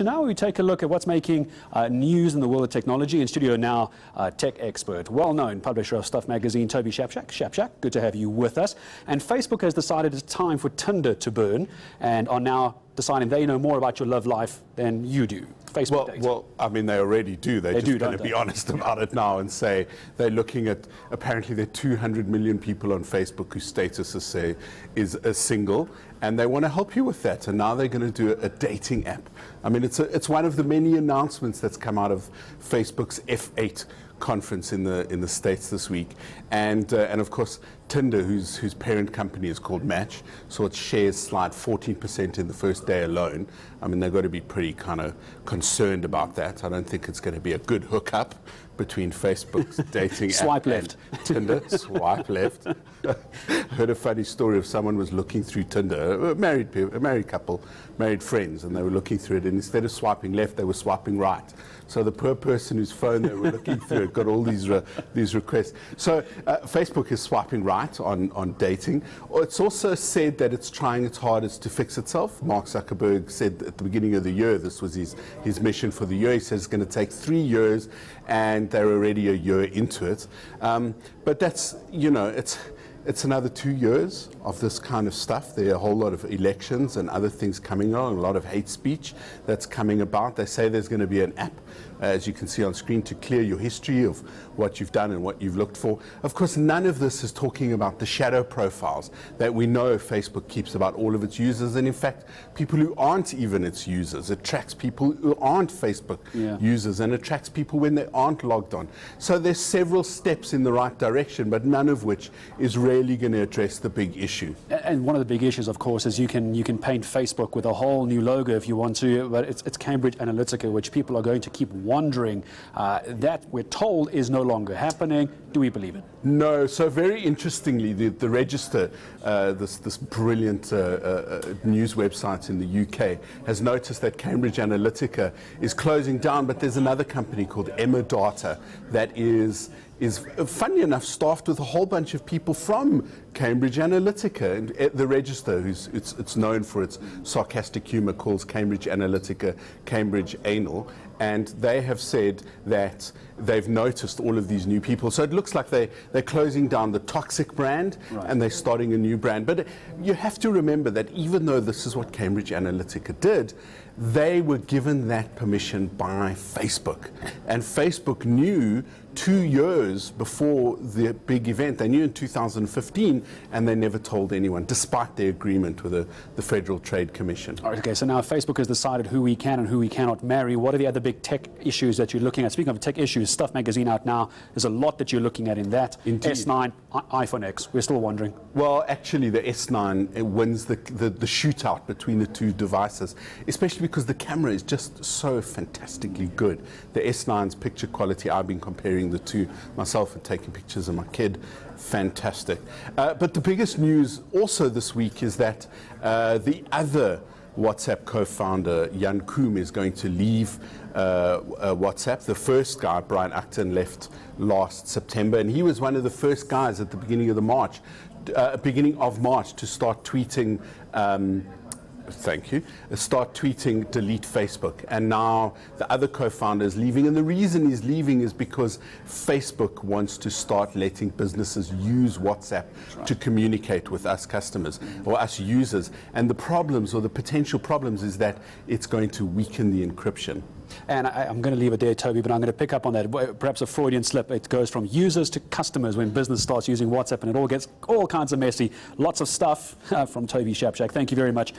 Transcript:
Now we take a look at what's making news in the world of technology. In studio now, tech expert, well-known publisher of Stuff magazine, Toby Shapshak. Shapshak, good to have you with us. And Facebook has decided it's time for Tinder to burn and are now deciding they know more about your love life than you do. Facebook data. Well, I mean, they already do. They're just going to be honest about it now and say they're looking at, apparently there are 200 million people on Facebook whose status is a single, and they want to help you with that. And now they're going to do a dating app. I mean, it's one of the many announcements that's come out of Facebook's F8 conference in the States this week, and of course Tinder, whose parent company is called Match, saw its shares slide 14% in the first day alone. I mean, they've got to be pretty kind of concerned about that. I don't think it's going to be a good hookup between Facebook's dating swipe app left and Tinder. Swipe left. Heard a funny story of someone was looking through Tinder, a married couple, married friends, and they were looking through it, and instead of swiping left, they were swiping right. So the poor person whose phone they were looking through it got all these requests. So Facebook is swiping right on dating. It's also said that it's trying its hardest to fix itself. Mark Zuckerberg said at the beginning of the year, this was his mission for the year. He says it's going to take 3 years, and they're already a year into it. But that's, you know, it's another 2 years of this kind of stuff. There are a whole lot of elections and other things coming on, a lot of hate speech that's coming about. They say there's going to be an app, as you can see on screen, to clear your history of what you've done and what you've looked for. Of course, none of this is talking about the shadow profiles that we know Facebook keeps about all of its users, and in fact, people who aren't even its users. It tracks people who aren't Facebook users, and it tracks people when they aren't logged on. So there's several steps in the right direction, but none of which is really going to address the big issue. And one of the big issues, of course, is you can paint Facebook with a whole new logo if you want to, but it's Cambridge Analytica, which people are going to keep wondering. That, we're told, is no longer happening. Do we believe it? No. So very interestingly, the Register, this brilliant news website in the UK, has noticed that Cambridge Analytica is closing down, but there's another company called Emma Data that is funny enough staffed with a whole bunch of people from Cambridge Analytica. And the Register, it's known for its sarcastic humor, calls Cambridge Analytica Cambridge Anal, and they have said that they've noticed all of these new people. So it looks like they're closing down the toxic brand, and they're starting a new brand. But you have to remember that even though this is what Cambridge Analytica did, they were given that permission by Facebook. And Facebook knew 2 years before the big event. They knew in 2015, and they never told anyone, despite their agreement with the Federal Trade Commission. All right, okay, so now Facebook has decided who we can and who we cannot marry. What are the other big tech issues that you're looking at? Speaking of tech issues, Stuff magazine out now. There's a lot that you're looking at in that. Indeed. S9, iPhone X, we're still wondering. Well, actually, the S9 wins the shootout between the two devices, especially because the camera is just so fantastically good. The S9's picture quality, I've been comparing the two myself and taking pictures of my kid. Fantastic. But the biggest news also this week is that the other WhatsApp co-founder, Jan Koum, is going to leave WhatsApp. The first guy, Brian Acton, left last September, and he was one of the first guys at the beginning of March to start tweeting start tweeting delete Facebook. And now the other co-founder is leaving, and the reason he's leaving is because Facebook wants to start letting businesses use WhatsApp to communicate with us customers or us users. And the problems, or the potential problems, is that it's going to weaken the encryption. And I'm going to leave it there, Toby, but I'm going to pick up on that. Perhaps a Freudian slip. It goes from users to customers when business starts using WhatsApp, and it all gets all kinds of messy. Lots of stuff from Toby Shapshak. Thank you very much.